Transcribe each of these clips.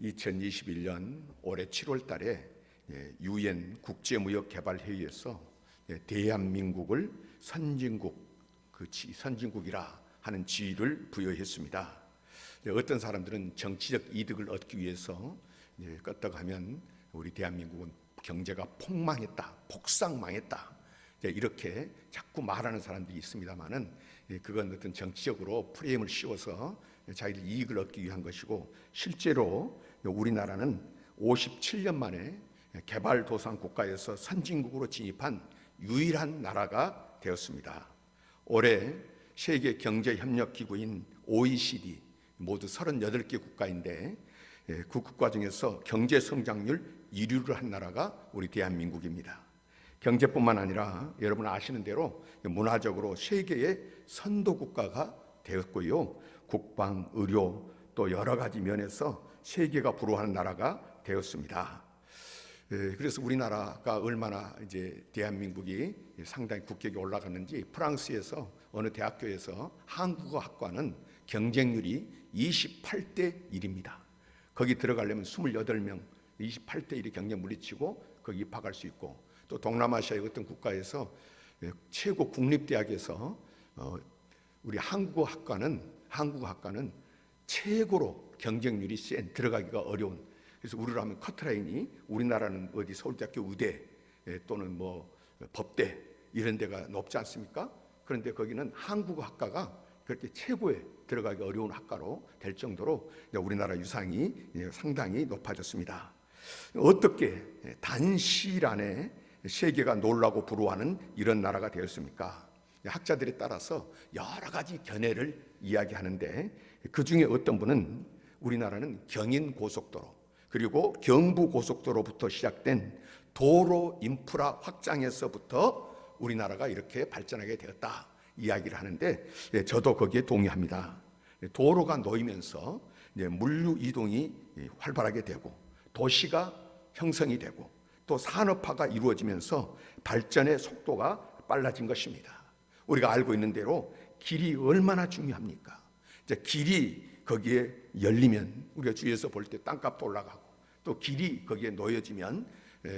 2021년 올해 7월 달에 UN 국제무역개발회의에서 대한민국을 선진국이라 하는 지위를 부여했습니다. 어떤 사람들은 정치적 이득을 얻기 위해서 껐다가면 우리 대한민국은 경제가 폭망했다, 폭삭망했다, 이렇게 자꾸 말하는 사람들이 있습니다만은 그건 어떤 정치적으로 프레임을 씌워서 자기들 이익을 얻기 위한 것이고, 실제로 우리나라는 57년 만에 개발도상국가에서 선진국으로 진입한 유일한 나라가 되었습니다. 올해 세계경제협력기구인 OECD 모두 38개 국가인데 그 국가 중에서 경제성장률 1위를 한 나라가 우리 대한민국입니다. 경제뿐만 아니라 여러분 아시는 대로 문화적으로 세계의 선도국가가 되었고요, 국방, 의료 또 여러 가지 면에서 세계가 부러워하는 나라가 되었습니다. 그래서 우리나라가 얼마나 대한민국이 상당히 국격이 올라갔는지, 프랑스에서 어느 대학교에서 한국어학과는 경쟁률이 28대 1입니다. 거기 들어가려면 28명, 28대 1이 경쟁 물리치고 거기 입학할 수 있고, 또 동남아시아의 어떤 국가에서 최고 국립대학에서 우리 한국어학과는 최고로 경쟁률이 센, 들어가기가 어려운, 그래서 우리로 하면 커트라인이, 우리나라는 어디 서울대학교 의대 또는 뭐 법대 이런 데가 높지 않습니까? 그런데 거기는 한국어학과가 그렇게 최고에 들어가기 어려운 학과로 될 정도로 우리나라 유상이 상당히 높아졌습니다. 어떻게 단시일 안에 세계가 놀라고 부러워하는 이런 나라가 되었습니까? 학자들에 따라서 여러 가지 견해를 이야기하는데, 그 중에 어떤 분은 우리나라는 경인고속도로 그리고 경부고속도로부터 시작된 도로 인프라 확장에서부터 우리나라가 이렇게 발전하게 되었다 이야기를 하는데, 저도 거기에 동의합니다. 도로가 놓이면서 물류 이동이 활발하게 되고 도시가 형성이 되고 또 산업화가 이루어지면서 발전의 속도가 빨라진 것입니다. 우리가 알고 있는 대로 길이 얼마나 중요합니까? 길이 거기에 열리면 우리가 주위에서 볼 때 땅값도 올라가고, 또 길이 거기에 놓여지면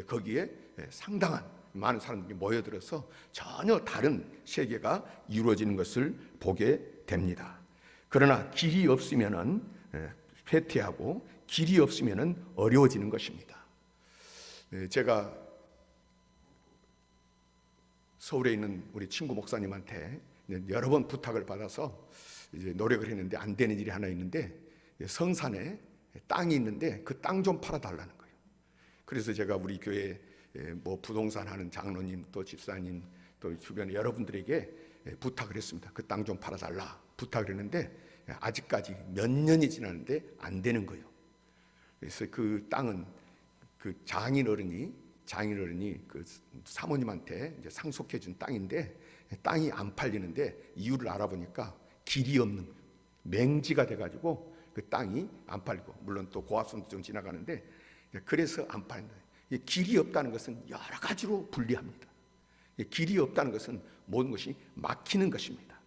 거기에 상당한 많은 사람들이 모여들어서 전혀 다른 세계가 이루어지는 것을 보게 됩니다. 그러나 길이 없으면은 쇠퇴하고 길이 없으면은 어려워지는 것입니다. 제가 서울에 있는 우리 친구 목사님한테 여러 번 부탁을 받아서 노력을 했는데 안 되는 일이 하나 있는데, 성산에 땅이 있는데 그 땅 좀 팔아달라는 거예요. 그래서 제가 우리 교회 뭐 부동산 하는 장로님 또 집사님 또 주변에 여러분들에게 부탁을 했습니다. 그 땅 좀 팔아달라 부탁을 했는데 아직까지 몇 년이 지났는데 안 되는 거예요. 그래서 그 땅은 그 장인어른이 그 사모님한테 이제 상속해 준 땅인데, 땅이 안 팔리는데 이유를 알아보니까 길이 없는 거예요. 맹지가 돼가지고 그 땅이 안 팔리고, 물론 또 고압선도 좀 지나가는데 그래서 안 팔린다. 길이 없다는 것은 여러 가지로 불리합니다. 길이 없다는 것은 모든 것이 막히는 것입니다.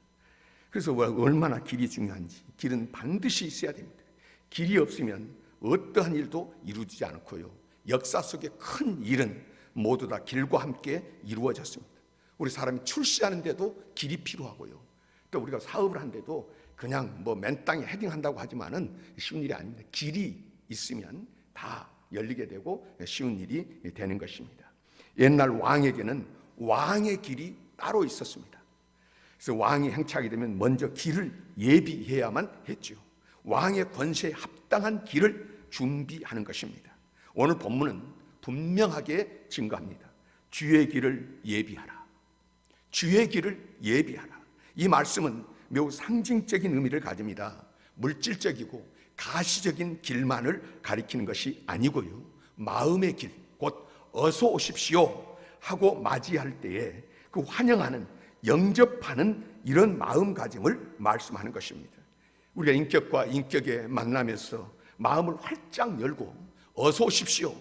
그래서 얼마나 길이 중요한지, 길은 반드시 있어야 됩니다. 길이 없으면 어떠한 일도 이루어지지 않고요, 역사 속의 큰 일은 모두 다 길과 함께 이루어졌습니다. 우리 사람이 출시하는데도 길이 필요하고요, 또 우리가 사업을 하는데도 그냥 뭐 맨 땅에 헤딩한다고 하지만은 쉬운 일이 아닙니다. 길이 있으면 다 열리게 되고 쉬운 일이 되는 것입니다. 옛날 왕에게는 왕의 길이 따로 있었습니다. 그래서 왕이 행차하게 되면 먼저 길을 예비해야만 했죠. 왕의 권세에 합당한 길을 준비하는 것입니다. 오늘 본문은 분명하게 증거합니다. 주의 길을 예비하라. 주의 길을 예비하라. 이 말씀은 매우 상징적인 의미를 가집니다. 물질적이고 가시적인 길만을 가리키는 것이 아니고요, 마음의 길, 곧 어서 오십시오 하고 맞이할 때에 그 환영하는, 영접하는 이런 마음가짐을 말씀하는 것입니다. 우리가 인격과 인격의 만남에서 마음을 활짝 열고 어서 오십시오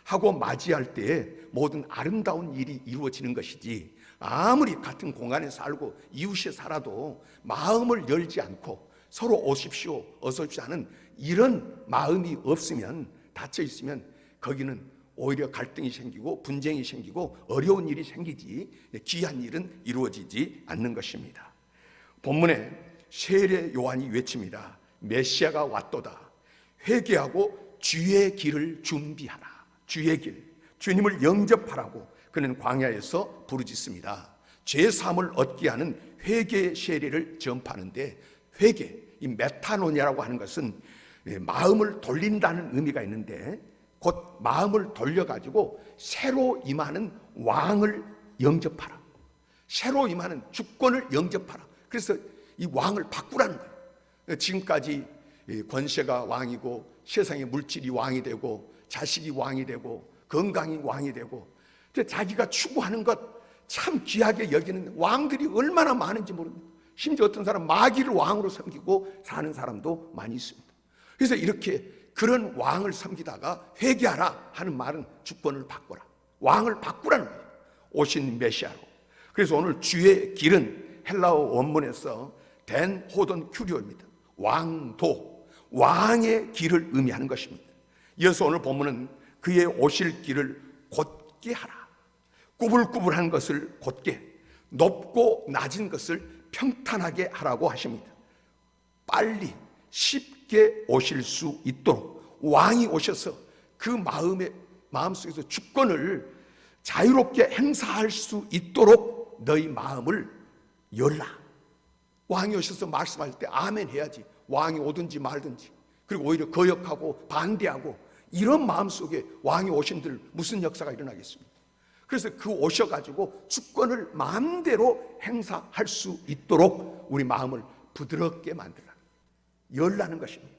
하고 맞이할 때에 모든 아름다운 일이 이루어지는 것이지, 아무리 같은 공간에 살고 이웃에 살아도 마음을 열지 않고 서로 오십시오, 어서 오십시오 하는 이런 마음이 없으면, 닫혀 있으면 거기는 오히려 갈등이 생기고 분쟁이 생기고 어려운 일이 생기지 귀한 일은 이루어지지 않는 것입니다. 본문에 세례 요한이 외칩니다. 메시아가 왔도다. 회개하고 주의 길을 준비하라. 주의 길, 주님을 영접하라고 그는 광야에서 부르짖습니다. 죄 사함을 얻게 하는 회개의 세례를 전파하는데, 회개, 이 메타노니아라고 하는 것은 마음을 돌린다는 의미가 있는데, 곧 마음을 돌려가지고 새로 임하는 왕을 영접하라. 새로 임하는 주권을 영접하라. 그래서 이 왕을 바꾸라는 거예요. 지금까지 권세가 왕이고 세상의 물질이 왕이 되고 자식이 왕이 되고 건강이 왕이 되고, 자기가 추구하는 것 참 귀하게 여기는 왕들이 얼마나 많은지 모릅니다. 심지어 어떤 사람 마귀를 왕으로 섬기고 사는 사람도 많이 있습니다. 그래서 이렇게 그런 왕을 섬기다가 회개하라 하는 말은 주권을 바꾸라, 왕을 바꾸라는 거예요. 오신 메시아로. 그래서 오늘 주의 길은 헬라어 원문에서 덴 호돈 큐리오입니다. 왕도, 왕의 길을 의미하는 것입니다. 이어서 오늘 본문은 그의 오실 길을 곧게 하라. 꾸불꾸불한 것을 곧게, 높고 낮은 것을 평탄하게 하라고 하십니다. 빨리 쉽게 오실 수 있도록 왕이 오셔서 그 마음속에서 주권을 자유롭게 행사할 수 있도록 너희 마음을 열라. 왕이 오셔서 말씀할 때 아멘 해야지. 왕이 오든지 말든지, 그리고 오히려 거역하고 반대하고 이런 마음속에 왕이 오신들 무슨 역사가 일어나겠습니까? 그래서 그 오셔가지고 주권을 마음대로 행사할 수 있도록 우리 마음을 부드럽게 만들라, 열라는 것입니다.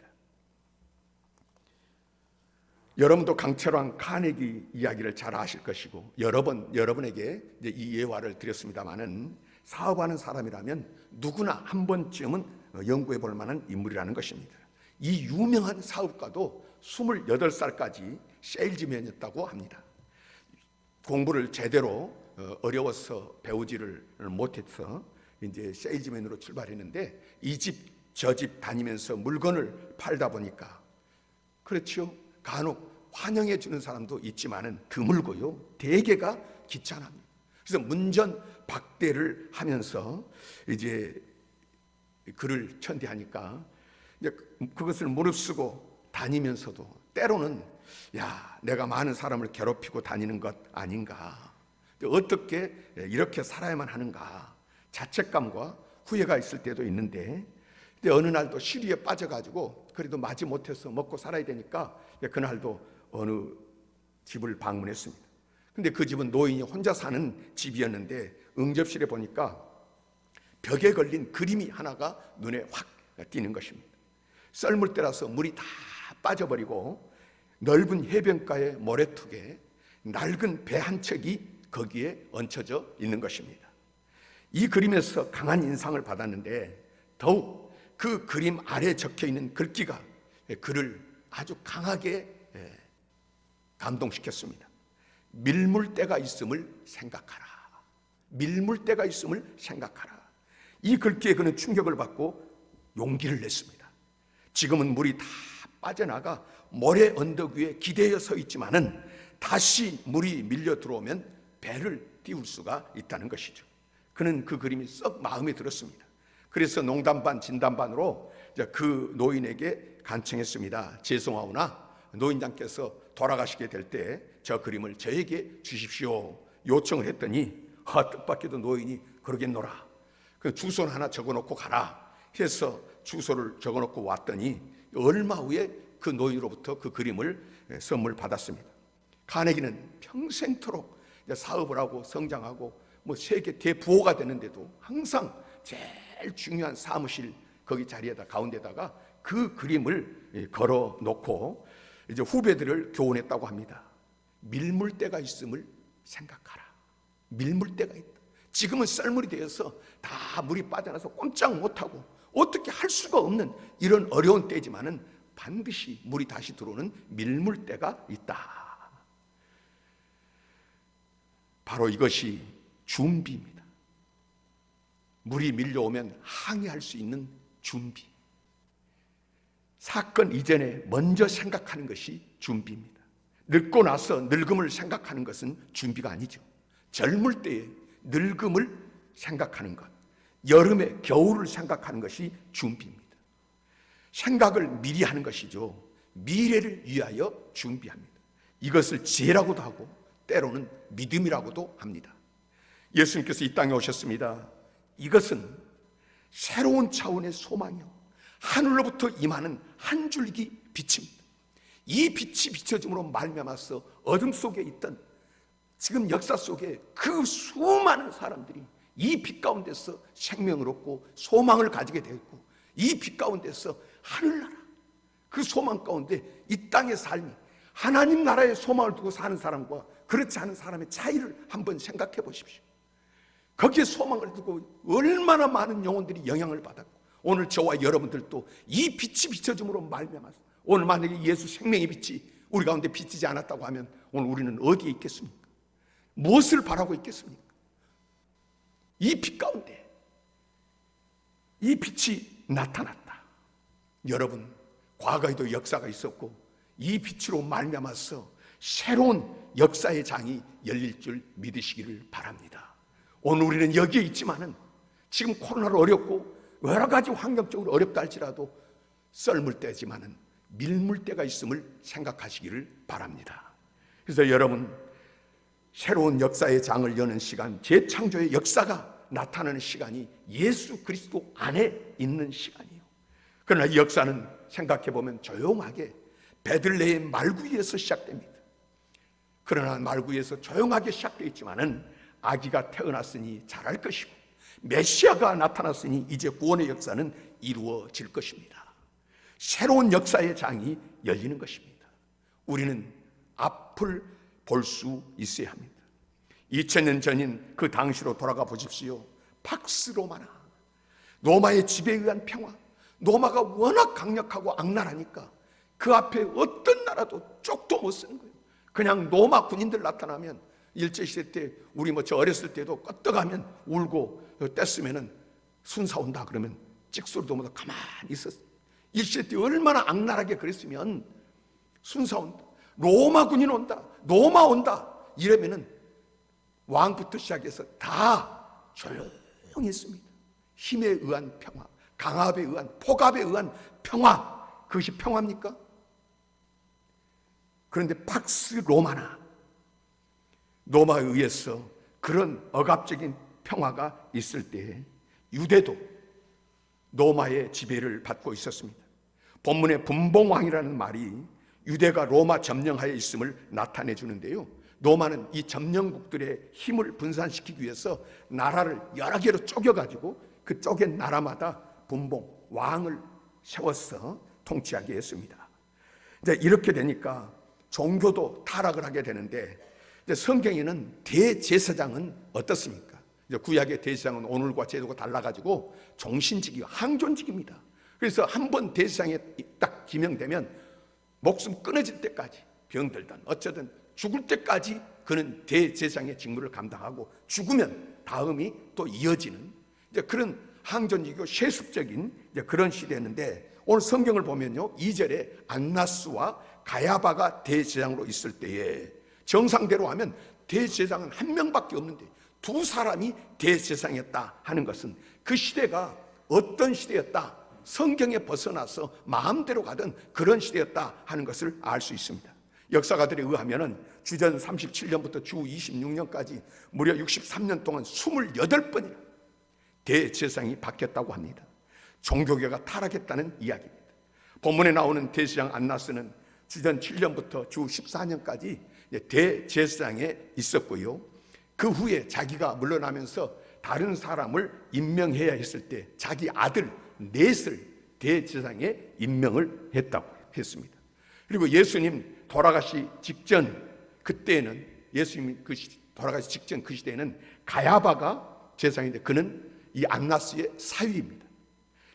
여러분도 강철왕 카네기 이야기를 잘 아실 것이고, 여러분에게 이 예화를 드렸습니다마는, 사업하는 사람이라면 누구나 한 번쯤은 연구해 볼 만한 인물이라는 것입니다. 이 유명한 사업가도 28살까지 세일즈맨이었다고 합니다. 공부를 제대로 어려워서 배우지를 못해서 이제 세일즈맨으로 출발했는데, 이 집 저 집 다니면서 물건을 팔다 보니까, 그렇죠, 간혹 환영해 주는 사람도 있지만은 드물고요, 대개가 귀찮합니다. 그래서 문전박대를 하면서 이제 그를 천대하니까 이제 그것을 무릅쓰고 다니면서도 때로는 야, 내가 많은 사람을 괴롭히고 다니는 것 아닌가, 어떻게 이렇게 살아야만 하는가, 자책감과 후회가 있을 때도 있는데, 근데 어느 날도 시리에 빠져가지고 그래도 마지 못해서 먹고 살아야 되니까 그날도 어느 집을 방문했습니다. 근데 그 집은 노인이 혼자 사는 집이었는데, 응접실에 보니까 벽에 걸린 그림이 하나가 눈에 확 띄는 것입니다. 썰물 때라서 물이 다 빠져버리고 넓은 해변가의 모래턱에 낡은 배 한 척이 거기에 얹혀져 있는 것입니다. 이 그림에서 강한 인상을 받았는데, 더욱 그 그림 아래에 적혀 있는 글귀가 그를 아주 강하게 감동시켰습니다. 밀물때가 있음을 생각하라. 밀물때가 있음을 생각하라. 이 글귀에 그는 충격을 받고 용기를 냈습니다. 지금은 물이 다 빠져나가 모래 언덕 위에 기대어 서 있지만은 다시 물이 밀려 들어오면 배를 띄울 수가 있다는 것이죠. 그는 그 그림이 썩 마음에 들었습니다. 그래서 농담 반 진담 반으로 그 노인에게 간청했습니다. 죄송하오나 노인장께서 돌아가시게 될 때 저 그림을 저에게 주십시오 요청을 했더니, 뜻밖에도 노인이 그러겠노라, 그 주소는 하나 적어놓고 가라 해서 주소를 적어놓고 왔더니 얼마 후에 그 노인으로부터 그 그림을 선물 받았습니다. 카네기는 평생토록 사업을 하고 성장하고 세계 대부호가 되는데도 항상 제일 중요한 사무실 거기 자리에다 가운데다가 그 그림을 걸어 놓고 이제 후배들을 교훈했다고 합니다. 밀물때가 있음을 생각하라. 밀물때가 있다. 지금은 썰물이 되어서 다 물이 빠져나서 꼼짝 못하고 어떻게 할 수가 없는 이런 어려운 때지만은 반드시 물이 다시 들어오는 밀물때가 있다. 바로 이것이 준비입니다. 물이 밀려오면 항해할 수 있는 준비. 사건 이전에 먼저 생각하는 것이 준비입니다. 늙고 나서 늙음을 생각하는 것은 준비가 아니죠. 젊을 때에 늙음을 생각하는 것, 여름에 겨울을 생각하는 것이 준비입니다. 생각을 미리 하는 것이죠. 미래를 위하여 준비합니다. 이것을 지혜라고도 하고 때로는 믿음이라고도 합니다. 예수님께서 이 땅에 오셨습니다. 이것은 새로운 차원의 소망이요, 하늘로부터 임하는 한 줄기 빛입니다. 이 빛이 비춰짐으로 말미암아서 어둠 속에 있던 지금 역사 속에 그 수많은 사람들이 이 빛 가운데서 생명을 얻고 소망을 가지게 되었고, 이 빛 가운데서 하늘나라, 그 소망 가운데 이 땅의 삶이 하나님 나라의 소망을 두고 사는 사람과 그렇지 않은 사람의 차이를 한번 생각해 보십시오. 거기에 소망을 두고 얼마나 많은 영혼들이 영향을 받았고, 오늘 저와 여러분들도 이 빛이 비춰짐으로 말미암아서, 오늘 만약에 예수 생명의 빛이 우리 가운데 비치지 않았다고 하면 오늘 우리는 어디에 있겠습니까? 무엇을 바라고 있겠습니까? 이 빛 가운데 이 빛이 나타났다. 여러분, 과거에도 역사가 있었고 이 빛으로 말미암아서 새로운 역사의 장이 열릴 줄 믿으시기를 바랍니다. 오늘 우리는 여기에 있지만은 지금 코로나로 어렵고 여러 가지 환경적으로 어렵다 할지라도 썰물 때지만은 밀물 때가 있음을 생각하시기를 바랍니다. 그래서 여러분, 새로운 역사의 장을 여는 시간, 재창조의 역사가 나타나는 시간이 예수 그리스도 안에 있는 시간이에요. 그러나 이 역사는 생각해보면 조용하게 베들레헴 말구이에서 시작됩니다. 그러나 말구이에서 조용하게 시작되어 있지만은 아기가 태어났으니 자랄 것이고 메시아가 나타났으니 이제 구원의 역사는 이루어질 것입니다. 새로운 역사의 장이 열리는 것입니다. 우리는 앞을 볼 수 있어야 합니다. 2000년 전인 그 당시로 돌아가 보십시오. 팍스 로마나, 로마의 지배에 의한 평화, 로마가 워낙 강력하고 악랄하니까 그 앞에 어떤 나라도 쪽도 못 쓰는 거예요. 그냥 로마 군인들 나타나면 일제시대 때 우리 저 어렸을 때도 껐떡하면 울고 뗐으면은 순사 온다 그러면 찍소리도 못하고 가만히 있었어요. 일시대 때 얼마나 악랄하게 그랬으면 순사 온다, 로마 군인 온다, 로마 온다 이러면은 왕부터 시작해서 다 조용했습니다. 힘에 의한 평화, 강압에 의한, 폭압에 의한 평화, 그것이 평화입니까? 그런데 팍스 로마나, 로마에 의해서 그런 억압적인 평화가 있을 때에 유대도 로마의 지배를 받고 있었습니다. 본문의 분봉왕이라는 말이 유대가 로마 점령하에 있음을 나타내 주는데요, 로마는 이 점령국들의 힘을 분산시키기 위해서 나라를 여러 개로 쪼개가지고 그 쪼갠 나라마다 분봉, 왕을 세워서 통치하게 했습니다. 이제 이렇게 되니까 종교도 타락을 하게 되는데, 이제 성경에는 대제사장은 어떻습니까? 이제 구약의 대제사장은 오늘과 제도가 달라가지고 종신직이요, 항존직입니다. 그래서 한번 대제사장에 딱 지명되면 목숨 끊어질 때까지 병들든 어쩌든 죽을 때까지 그는 대제사장의 직무를 감당하고 죽으면 다음이 또 이어지는 이제 그런 항존직이고 세습적인 이제 그런 시대였는데, 오늘 성경을 보면요, 2절에 안나스와 가야바가 대제사장으로 있을 때에 정상대로 하면 대제사장은 한 명밖에 없는데 두 사람이 대제사장이었다 하는 것은 그 시대가 어떤 시대였다, 성경에 벗어나서 마음대로 가던 그런 시대였다 하는 것을 알 수 있습니다. 역사가들에 의하면 주전 37년부터 주 26년까지 무려 63년 동안 28번이나 대제사장이 바뀌었다고 합니다. 종교계가 타락했다는 이야기입니다. 본문에 나오는 대제사장 안나스는 주전 7년부터 주 14년까지 대제사장에 있었고요, 그 후에 자기가 물러나면서 다른 사람을 임명해야 했을 때 자기 아들 넷을 대제사장에 임명을 했다고 했습니다. 그리고 예수님 돌아가시 직전, 그때는 예수님이 돌아가시 직전 그 시대에는 가야바가 제사장인데 그는 이 안나스의 사위입니다.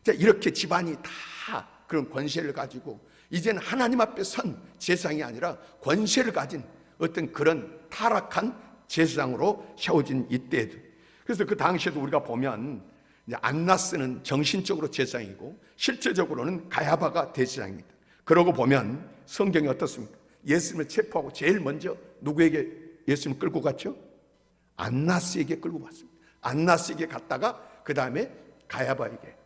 자, 이렇게 집안이 다 그런 권세를 가지고 이제는 하나님 앞에 선 제사장이 아니라 권세를 가진 어떤 그런 타락한 제사장으로 세워진 이때도, 그래서 그 당시에도 우리가 보면 이제 안나스는 정신적으로 제사장이고 실제적으로는 가야바가 대제사장입니다. 그러고 보면 성경이 어떻습니까? 예수님을 체포하고 제일 먼저 누구에게 예수님을 끌고 갔죠? 안나스에게 끌고 갔습니다. 안나스에게 갔다가 그 다음에 가야바에게,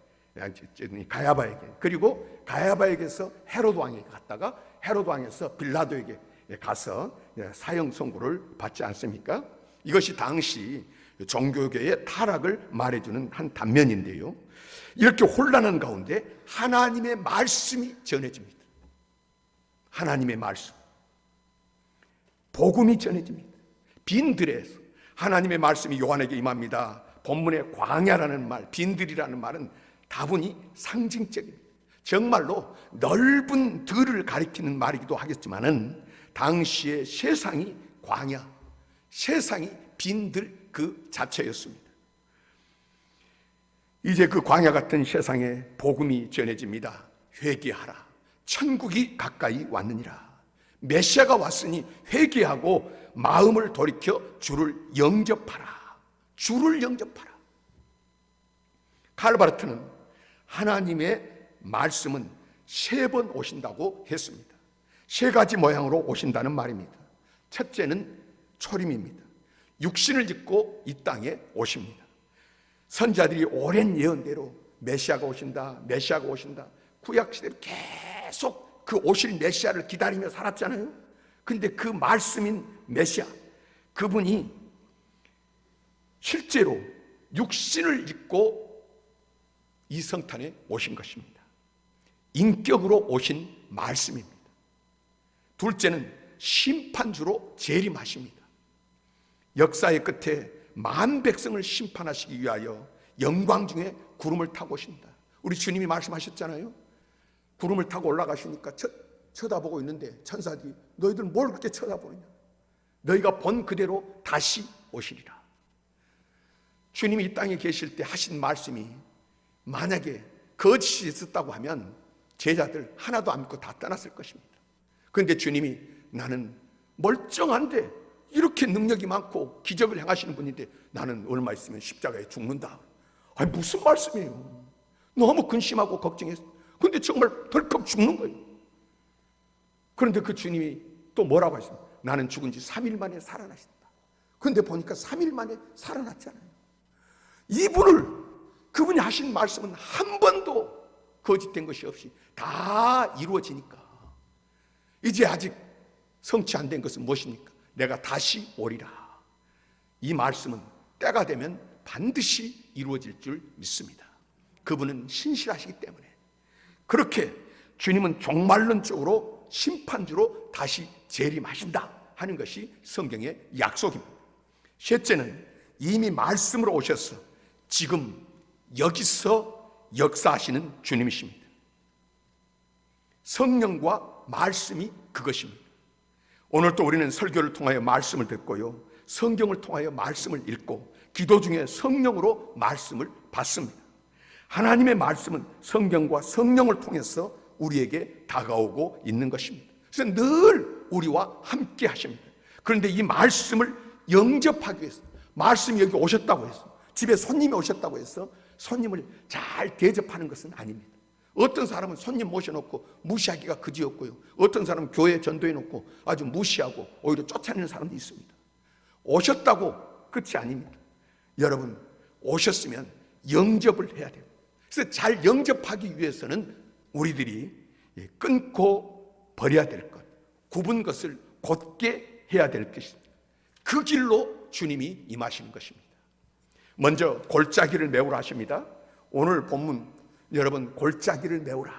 그리고 가야바에게서 헤로드 왕에게 갔다가 헤로드 왕에서 빌라도에게 가서 사형 선고를 받지 않습니까? 이것이 당시 종교계의 타락을 말해주는 한 단면인데요, 이렇게 혼란한 가운데 하나님의 말씀이 전해집니다. 하나님의 말씀, 복음이 전해집니다. 빈들에서 하나님의 말씀이 요한에게 임합니다. 본문의 광야라는 말, 빈들이라는 말은 다분히 상징적입니다. 정말로 넓은 들을 가리키는 말이기도 하겠지만은 당시의 세상이 광야, 세상이 빈들 그 자체였습니다. 이제 그 광야 같은 세상에 복음이 전해집니다. 회개하라, 천국이 가까이 왔느니라. 메시아가 왔으니 회개하고 마음을 돌이켜 주를 영접하라. 주를 영접하라. 칼바르트는 하나님의 말씀은 3번 오신다고 했습니다. 3가지 모양으로 오신다는 말입니다. 첫째는 초림입니다. 육신을 입고 이 땅에 오십니다. 선자들이 오랜 예언대로 메시아가 오신다, 메시아가 오신다, 구약시대로 계속 그 오실 메시아를 기다리며 살았잖아요. 그런데 그 말씀인 메시아, 그분이 실제로 육신을 입고 이 성탄에 오신 것입니다. 인격으로 오신 말씀입니다. 둘째는 심판주로 재림하십니다. 역사의 끝에 만 백성을 심판하시기 위하여 영광 중에 구름을 타고 오신다. 우리 주님이 말씀하셨잖아요. 구름을 타고 올라가시니까 쳐다보고 있는데 천사들이 너희들 뭘 그렇게 쳐다보느냐, 너희가 본 그대로 다시 오시리라. 주님이 이 땅에 계실 때 하신 말씀이 만약에 거짓이 있었다고 하면 제자들 하나도 안 믿고 다 떠났을 것입니다. 그런데 주님이 나는 멀쩡한데 이렇게 능력이 많고 기적을 행하시는 분인데 나는 얼마 있으면 십자가에 죽는다. 아니 무슨 말씀이에요? 너무 근심하고 걱정했어. 그런데 정말 덜컥 죽는 거예요. 그런데 그 주님이 또 뭐라고 하십니까? 나는 죽은 지 3일 만에 살아나신다. 그런데 보니까 3일 만에 살아났잖아요. 그분이 하신 말씀은 한 번도 거짓된 것이 없이 다 이루어지니까 이제 아직 성취 안 된 것은 무엇입니까? 내가 다시 오리라. 이 말씀은 때가 되면 반드시 이루어질 줄 믿습니다. 그분은 신실하시기 때문에. 그렇게 주님은 종말론적으로 심판주로 다시 재림하신다 하는 것이 성경의 약속입니다. 셋째는 이미 말씀으로 오셔서 지금 여기서 역사하시는 주님이십니다. 성령과 말씀이 그것입니다. 오늘 또 우리는 설교를 통하여 말씀을 듣고요, 성경을 통하여 말씀을 읽고 기도 중에 성령으로 말씀을 받습니다. 하나님의 말씀은 성경과 성령을 통해서 우리에게 다가오고 있는 것입니다. 그래서 늘 우리와 함께 하십니다. 그런데 이 말씀을 영접하기 위해서, 말씀이 여기 오셨다고 해서, 집에 손님이 오셨다고 해서 손님을 잘 대접하는 것은 아닙니다. 어떤 사람은 손님 모셔놓고 무시하기가 그지없고요, 어떤 사람은 교회 전도해 놓고 아주 무시하고 오히려 쫓아내는 사람도 있습니다. 오셨다고 끝이 아닙니다. 여러분, 오셨으면 영접을 해야 돼요. 그래서 잘 영접하기 위해서는 우리들이 끊고 버려야 될 것, 굽은 것을 곧게 해야 될 것입니다. 그 길로 주님이 임하시는 것입니다. 먼저 골짜기를 메우라 하십니다. 오늘 본문, 여러분, 골짜기를 메우라.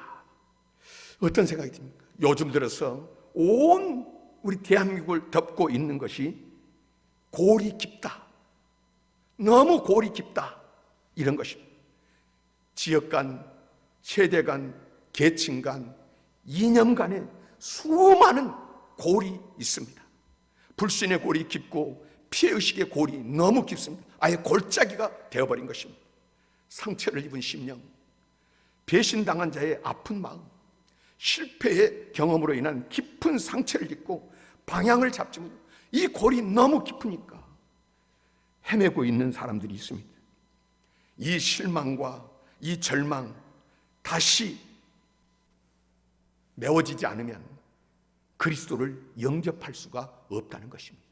어떤 생각이 듭니까? 요즘 들어서 온 우리 대한민국을 덮고 있는 것이 골이 깊다, 너무 골이 깊다, 이런 것입니다. 지역 간, 세대 간, 계층 간, 이념 간에 수많은 골이 있습니다. 불신의 골이 깊고 피해의식의 골이 너무 깊습니다. 아예 골짜기가 되어버린 것입니다. 상처를 입은 심령, 배신당한 자의 아픈 마음, 실패의 경험으로 인한 깊은 상처를 입고 방향을 잡지 못하고 이 골이 너무 깊으니까 헤매고 있는 사람들이 있습니다. 이 실망과 이 절망 다시 메워지지 않으면 그리스도를 영접할 수가 없다는 것입니다.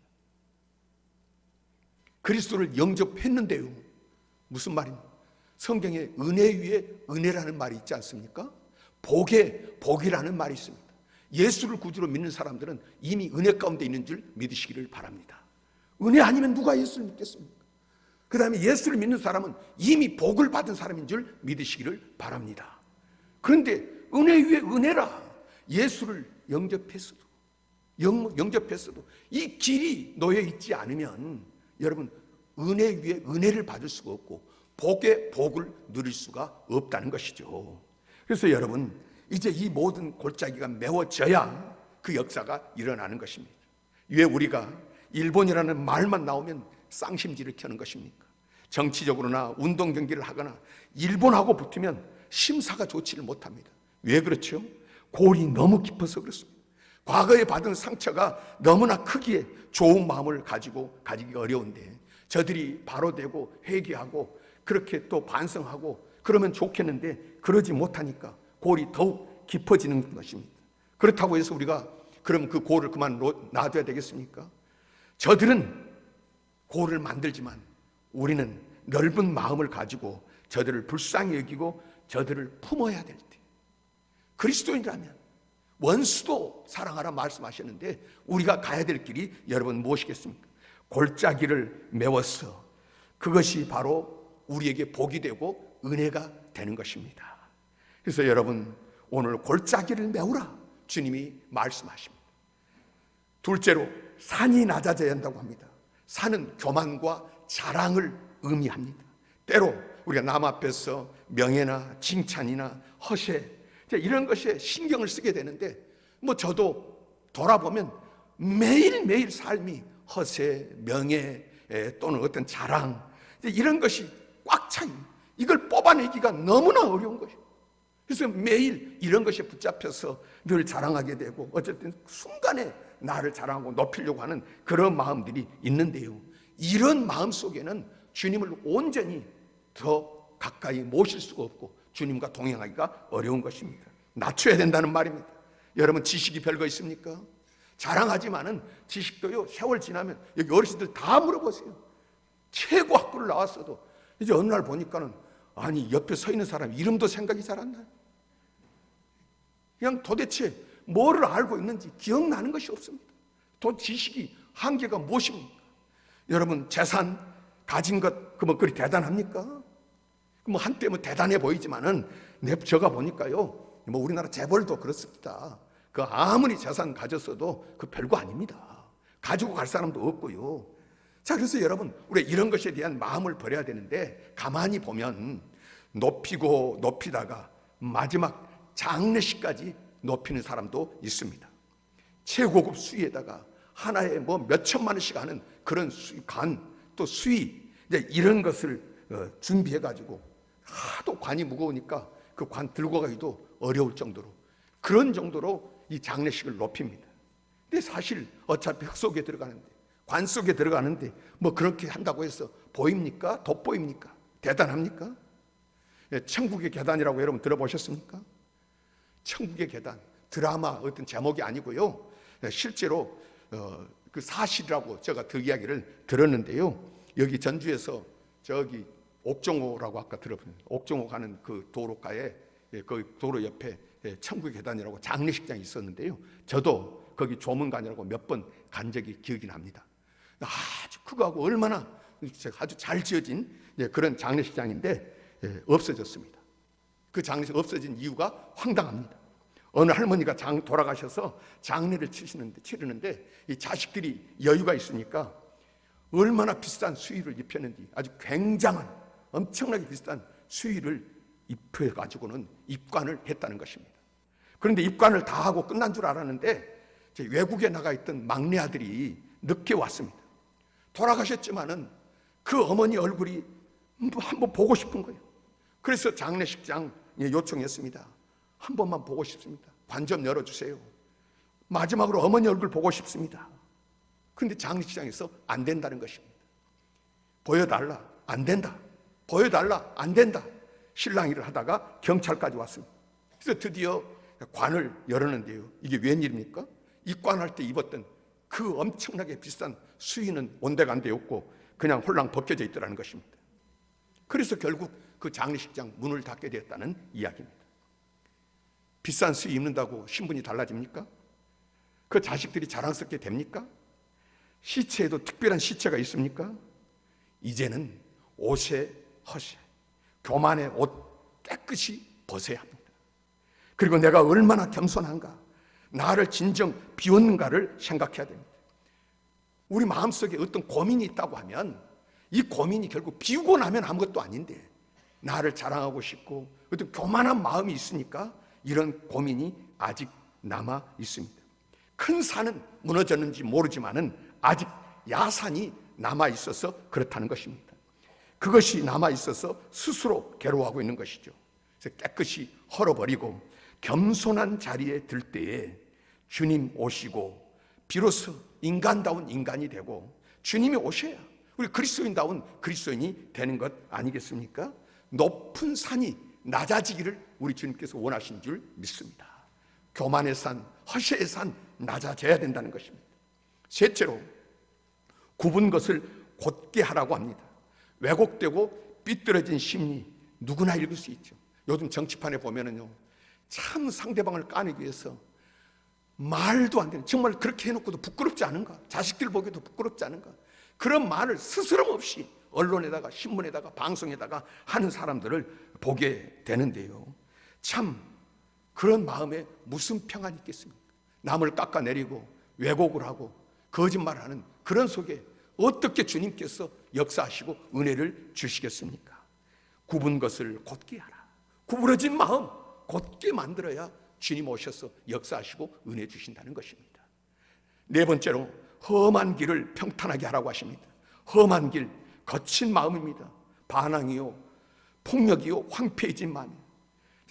그리스도를 영접했는데요, 무슨 말입니까? 성경에 은혜 위에 은혜라는 말이 있지 않습니까? 복에 복이라는 말이 있습니다. 예수를 구주로 믿는 사람들은 이미 은혜 가운데 있는 줄 믿으시기를 바랍니다. 은혜 아니면 누가 예수를 믿겠습니까? 그 다음에 예수를 믿는 사람은 이미 복을 받은 사람인 줄 믿으시기를 바랍니다. 그런데 은혜 위에 은혜라, 예수를 영접했어도 이 길이 놓여 있지 않으면 여러분 은혜 위에 은혜를 받을 수가 없고 복의 복을 누릴 수가 없다는 것이죠. 그래서 여러분 이제 이 모든 골짜기가 메워져야 그 역사가 일어나는 것입니다. 왜 우리가 일본이라는 말만 나오면 쌍심지를 켜는 것입니까? 정치적으로나 운동 경기를 하거나 일본하고 붙으면 심사가 좋지를 못합니다. 왜 그렇죠? 골이 너무 깊어서 그렇습니다. 과거에 받은 상처가 너무나 크기에 좋은 마음을 가지기가 어려운데 저들이 바로되고 회개하고 그렇게 또 반성하고 그러면 좋겠는데 그러지 못하니까 골이 더욱 깊어지는 것입니다. 그렇다고 해서 우리가 그럼 그 골을 그만 놔둬야 되겠습니까? 저들은 골을 만들지만 우리는 넓은 마음을 가지고 저들을 불쌍히 여기고 저들을 품어야 될 때, 그리스도인이라면 원수도 사랑하라 말씀하셨는데 우리가 가야 될 길이 여러분 무엇이겠습니까? 골짜기를 메워서 그것이 바로 우리에게 복이 되고 은혜가 되는 것입니다. 그래서 여러분 오늘 골짜기를 메우라 주님이 말씀하십니다. 둘째로 산이 낮아져야 한다고 합니다. 산은 교만과 자랑을 의미합니다. 때로 우리가 남 앞에서 명예나 칭찬이나 허세 이런 것에 신경을 쓰게 되는데 저도 돌아보면 매일매일 삶이 허세, 명예 또는 어떤 자랑 이런 것이 꽉 차 있는, 이걸 뽑아내기가 너무나 어려운 것이에요. 그래서 매일 이런 것에 붙잡혀서 늘 자랑하게 되고 어쨌든 순간에 나를 자랑하고 높이려고 하는 그런 마음들이 있는데요, 이런 마음 속에는 주님을 온전히 더 가까이 모실 수가 없고 주님과 동행하기가 어려운 것입니다. 낮춰야 된다는 말입니다. 여러분 지식이 별거 있습니까? 자랑하지만은 지식도요, 세월 지나면 여기 어르신들 다 물어보세요. 최고 학부를 나왔어도 이제 어느 날 보니까는 아니 옆에 서 있는 사람 이름도 생각이 잘 안 나요. 그냥 도대체 뭐를 알고 있는지 기억나는 것이 없습니다. 또 지식이 한계가 무엇입니까? 여러분 재산 가진 것 그리 대단합니까? 한때 대단해 보이지만은 제가 보니까요, 우리나라 재벌도 그렇습니다. 아무리 재산 가졌어도 별거 아닙니다. 가지고 갈 사람도 없고요. 자, 그래서 여러분 우리 이런 것에 대한 마음을 버려야 되는데 가만히 보면 높이고 높이다가 마지막 장례식까지 높이는 사람도 있습니다. 최고급 수위에다가 하나에 몇 천만 원씩 하는 그런 또 수위 이런 것을 준비해 가지고 하도 관이 무거우니까 그 관 들고 가기도 어려울 정도로, 그런 정도로 이 장례식을 높입니다. 근데 사실 어차피 흙 속에 들어가는데, 관 속에 들어가는데 그렇게 한다고 해서 보입니까? 돋보입니까? 대단합니까? 천국의 계단이라고 여러분 들어보셨습니까? 천국의 계단, 드라마 어떤 제목이 아니고요, 실제로 그 사실이라고 제가 그 이야기를 들었는데요, 여기 전주에서 저기 옥정호라고 아까 들어보셨죠? 옥정호 가는 그 도로가에 그 도로 옆에 천국의 계단이라고 장례식장이 있었는데요, 저도 거기 조문관이라고 몇 번 간 적이 기억이 납니다. 아주 크고 얼마나 아주 잘 지어진 그런 장례식장인데 없어졌습니다. 그 장례식 없어진 이유가 황당합니다. 어느 할머니가 돌아가셔서 장례를 치르는데 이 자식들이 여유가 있으니까 얼마나 비싼 수의를 입혔는지 아주 굉장한 엄청나게 비싼 수의를 입혀가지고는 입관을 했다는 것입니다. 그런데 입관을 다 하고 끝난 줄 알았는데 외국에 나가 있던 막내 아들이 늦게 왔습니다. 돌아가셨지만은 그 어머니 얼굴이 한번 보고 싶은 거예요. 그래서 장례식장에 요청했습니다. 한 번만 보고 싶습니다. 관 좀 열어주세요. 마지막으로 어머니 얼굴 보고 싶습니다. 그런데 장례식장에서 안 된다는 것입니다. 보여달라. 안 된다. 보여달라. 안 된다. 신랑 일을 하다가 경찰까지 왔습니다. 그래서 드디어 관을 열었는데요. 이게 웬일입니까? 입관할 때 입었던 그 엄청나게 비싼 수의는 온데간데였고 그냥 홀랑 벗겨져 있더라는 것입니다. 그래서 결국 그 장례식장 문을 닫게 되었다는 이야기입니다. 비싼 수의 입는다고 신분이 달라집니까? 그 자식들이 자랑스럽게 됩니까? 시체에도 특별한 시체가 있습니까? 이제는 옷에 허세, 교만의 옷 깨끗이 벗어야 합니다. 그리고 내가 얼마나 겸손한가, 나를 진정 비웠는가를 생각해야 됩니다. 우리 마음속에 어떤 고민이 있다고 하면 이 고민이 결국 비우고 나면 아무것도 아닌데 나를 자랑하고 싶고 어떤 교만한 마음이 있으니까 이런 고민이 아직 남아 있습니다. 큰 산은 무너졌는지 모르지만은 아직 야산이 남아 있어서 그렇다는 것입니다. 그것이 남아 있어서 스스로 괴로워하고 있는 것이죠. 그래서 깨끗이 헐어버리고 겸손한 자리에 들 때에 주님 오시고 비로소 인간다운 인간이 되고 주님이 오셔야 우리 그리스도인다운 그리스도인이 되는 것 아니겠습니까? 높은 산이 낮아지기를 우리 주님께서 원하신 줄 믿습니다. 교만의 산, 허세의 산 낮아져야 된다는 것입니다. 셋째로 굽은 것을 곧게 하라고 합니다. 왜곡되고 삐뚤어진 심리 누구나 읽을 수 있죠. 요즘 정치판에 보면은요, 참 상대방을 까내기 위해서 말도 안 되는, 정말 그렇게 해놓고도 부끄럽지 않은가, 자식들 보기에도 부끄럽지 않은가, 그런 말을 스스럼 없이 언론에다가 신문에다가 방송에다가 하는 사람들을 보게 되는데요, 참 그런 마음에 무슨 평안이 있겠습니까? 남을 깎아내리고 왜곡을 하고 거짓말을 하는 그런 속에 어떻게 주님께서 역사하시고 은혜를 주시겠습니까? 굽은 것을 곧게 하라. 구부러진 마음 곧게 만들어야 주님 오셔서 역사하시고 은혜 주신다는 것입니다. 네 번째로 험한 길을 평탄하게 하라고 하십니다. 험한 길, 거친 마음입니다. 반항이요, 폭력이요, 황폐해진 마음이요.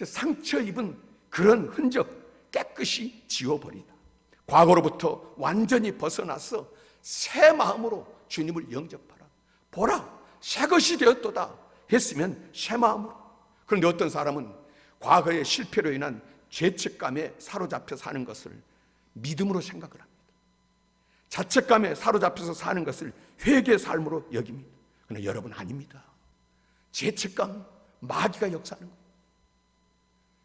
상처 입은 그런 흔적 깨끗이 지워버리다. 과거로부터 완전히 벗어나서 새 마음으로 주님을 영접하라. 보라, 새 것이 되었도다 했으면 새 마음으로. 그런데 어떤 사람은 과거의 실패로 인한 죄책감에 사로잡혀 사는 것을 믿음으로 생각을 합니다. 자책감에 사로잡혀서 사는 것을 회개의 삶으로 여깁니다. 그러나 여러분, 아닙니다. 죄책감, 마귀가 역사하는 거예요.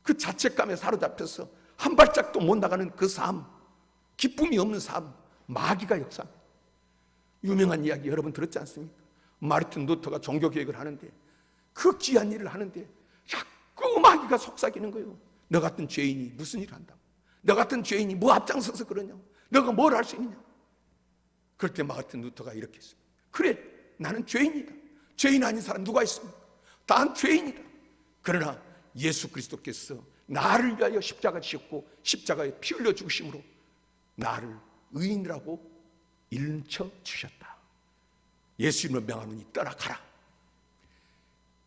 그 자책감에 사로잡혀서 한 발짝도 못 나가는 그 삶, 기쁨이 없는 삶, 마귀가 역사합니다. 유명한 이야기 여러분 들었지 않습니까? 마르틴 루터가 종교개혁을 하는데, 그 귀한 일을 하는데 자꾸 마귀가 속삭이는 거예요. 너 같은 죄인이 무슨 일을 한다고? 너 같은 죄인이 뭐 앞장서서 그러냐? 너가 뭘 할 수 있느냐? 그럴 때 마르틴 루터가 이렇게 했습니다. 그래, 나는 죄인이다. 죄인 아닌 사람 누가 있습니까? 난 죄인이다. 그러나 예수 그리스도께서 나를 위하여 십자가 지셨고 십자가에 피 흘려 죽으심으로 나를 의인이라고 일쳐 주셨다. 예수 이름으로 명하노니 떠나가라.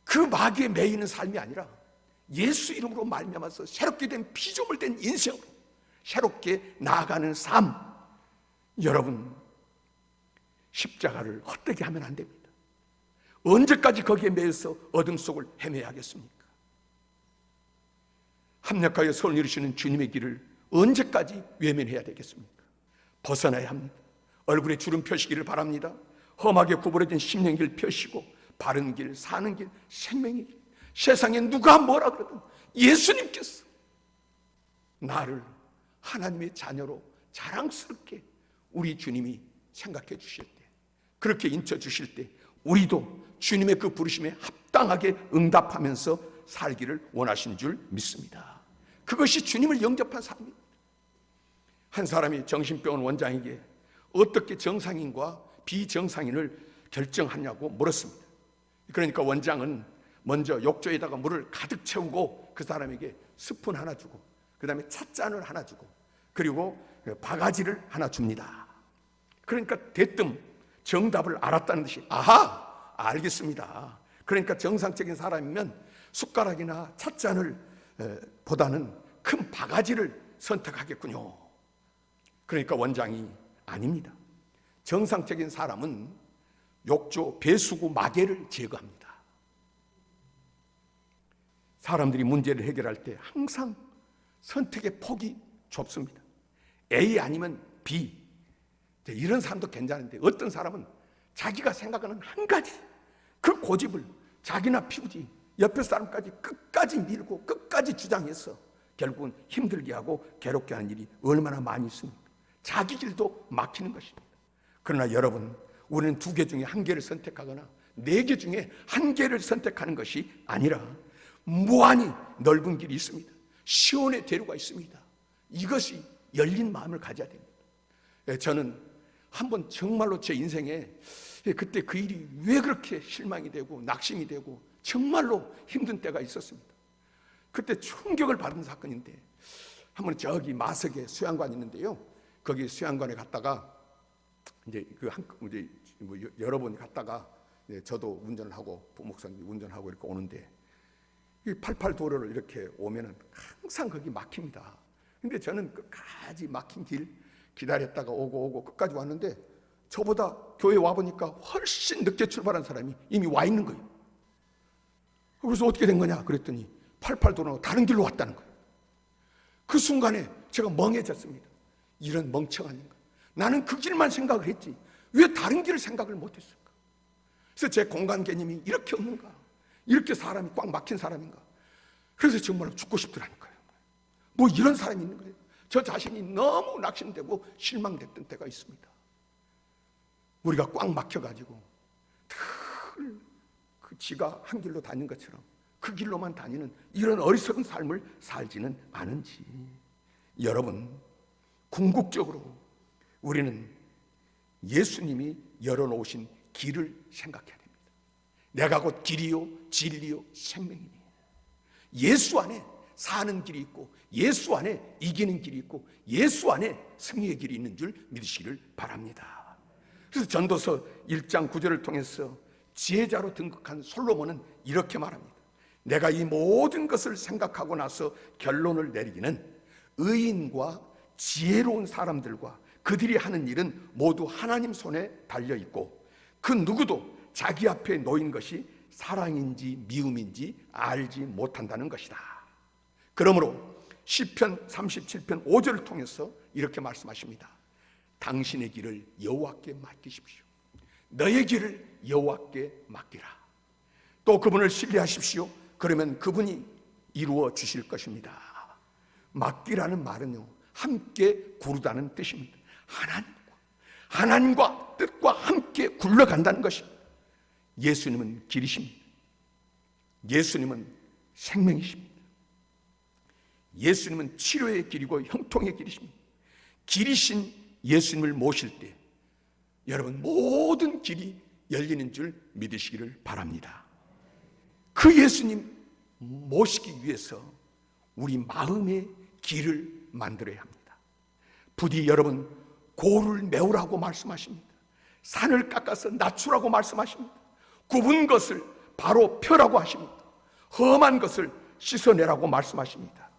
그 마귀에 매이는 삶이 아니라 예수 이름으로 말미암아서 새롭게 된 피조물 된 인생으로 새롭게 나아가는 삶. 여러분, 십자가를 헛되게 하면 안 됩니다. 언제까지 거기에 매여서 어둠 속을 헤매야 하겠습니까? 합력하여 선을 이루시는 주님의 길을 언제까지 외면해야 되겠습니까? 벗어나야 합니다. 얼굴에 주름 펴시기를 바랍니다. 험하게 구부러진 심령의 길 펴시고 바른 길, 사는 길, 생명의 길. 세상에 누가 뭐라 그러든 예수님께서 나를 하나님의 자녀로 자랑스럽게 우리 주님이 생각해 주실 때, 그렇게 인쳐 주실 때 우리도 주님의 그 부르심에 합당하게 응답하면서 살기를 원하신 줄 믿습니다. 그것이 주님을 영접한 삶입니다. 한 사람이 정신병원 원장에게 어떻게 정상인과 비정상인을 결정하냐고 물었습니다. 그러니까 원장은 먼저 욕조에다가 물을 가득 채우고 그 사람에게 스푼 하나 주고, 그 다음에 찻잔을 하나 주고, 그리고 바가지를 하나 줍니다. 그러니까 대뜸 정답을 알았다는 듯이, 아하, 알겠습니다. 그러니까 정상적인 사람이면 숟가락이나 찻잔을 보다는 큰 바가지를 선택하겠군요. 그러니까 원장이, 아닙니다. 정상적인 사람은 욕조 배수구 마개를 제거합니다. 사람들이 문제를 해결할 때 항상 선택의 폭이 좁습니다. A 아니면 B. 이런 사람도 괜찮은데 어떤 사람은 자기가 생각하는 한 가지 그 고집을 자기나 피우지 옆에 사람까지 끝까지 밀고 끝까지 주장해서 결국은 힘들게 하고 괴롭게 하는 일이 얼마나 많이 있습니까? 자기 길도 막히는 것입니다. 그러나 여러분, 우리는 2개 중에 1개를 선택하거나 4개 중에 1개를 선택하는 것이 아니라 무한히 넓은 길이 있습니다. 시온의 대로가 있습니다. 이것이 열린 마음을 가져야 됩니다. 저는 한번 정말로 제 인생에 그때 그 일이 왜 그렇게 실망이 되고 낙심이 되고 정말로 힘든 때가 있었습니다. 그때 충격을 받은 사건인데, 한번 저기 마석에 수양관 있는데요, 거기 수양관에 갔다가 이제 여러 번 갔다가 저도 운전을 하고 부목사님 운전하고 이렇게 오는데 이 88 도로를 이렇게 오면은 항상 거기 막힙니다. 근데 저는 끝까지 막힌 길 기다렸다가 오고 끝까지 왔는데 저보다 교회 와보니까 훨씬 늦게 출발한 사람이 이미 와 있는 거예요. 그래서 어떻게 된 거냐 그랬더니 88 도로로 다른 길로 왔다는 거예요. 그 순간에 제가 멍해졌습니다. 이런 멍청한 인간, 나는 그 길만 생각을 했지 왜 다른 길을 생각을 못했을까? 그래서 제 공간 개념이 이렇게 없는가, 이렇게 사람이 꽉 막힌 사람인가. 그래서 정말 죽고 싶더라니까요. 뭐 이런 사람이 있는 거예요. 저 자신이 너무 낙심되고 실망됐던 때가 있습니다. 우리가 꽉 막혀가지고 그 지가 한 길로 다닌 것처럼 그 길로만 다니는 이런 어리석은 삶을 살지는 않은지, 여러분, 궁극적으로 우리는 예수님이 열어놓으신 길을 생각해야 됩니다. 내가 곧 길이요 진리요 생명이니, 예수 안에 사는 길이 있고 예수 안에 이기는 길이 있고 예수 안에 승리의 길이 있는 줄 믿으시기를 바랍니다. 그래서 전도서 1장 9절을 통해서 지혜자로 등극한 솔로몬은 이렇게 말합니다. 내가 이 모든 것을 생각하고 나서 결론을 내리기는 의인과 지혜로운 사람들과 그들이 하는 일은 모두 하나님 손에 달려있고 그 누구도 자기 앞에 놓인 것이 사랑인지 미움인지 알지 못한다는 것이다. 그러므로 시편 37편 5절을 통해서 이렇게 말씀하십니다. 당신의 길을 여호와께 맡기십시오. 너의 길을 여호와께 맡기라. 또 그분을 신뢰하십시오. 그러면 그분이 이루어 주실 것입니다. 맡기라는 말은요, 함께 구르다는 뜻입니다. 하나님과 뜻과 함께 굴러간다는 것입니다. 예수님은 길이십니다. 예수님은 생명이십니다. 예수님은 치료의 길이고 형통의 길이십니다. 길이신 예수님을 모실 때 여러분 모든 길이 열리는 줄 믿으시기를 바랍니다. 그 예수님 모시기 위해서 우리 마음의 길을 만들어야 합니다. 부디 여러분 고를 메우라고 말씀하십니다. 산을 깎아서 낮추라고 말씀하십니다. 굽은 것을 바로 펴라고 하십니다. 험한 것을 씻어내라고 말씀하십니다.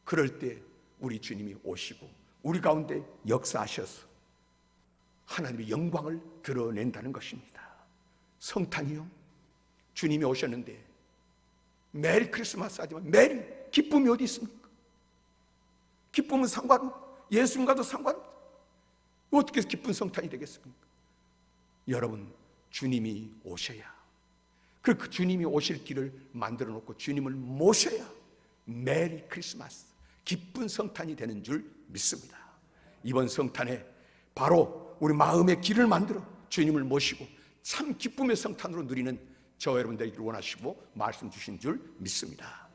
그럴 때 우리 주님이 오시고 우리 가운데 역사하셔서 하나님의 영광을 드러낸다는 것입니다. 성탄이요, 주님이 오셨는데 메리 크리스마스 하지만 메리, 기쁨이 어디 있습니까? 기쁨은 예수님과도 상관없다. 어떻게 해서 기쁜 성탄이 되겠습니까? 여러분, 주님이 오셔야, 그 주님이 오실 길을 만들어 놓고 주님을 모셔야 메리 크리스마스, 기쁜 성탄이 되는 줄 믿습니다. 이번 성탄에 바로 우리 마음의 길을 만들어 주님을 모시고 참 기쁨의 성탄으로 누리는 저와 여러분 되기를 원하시고 말씀 주신 줄 믿습니다.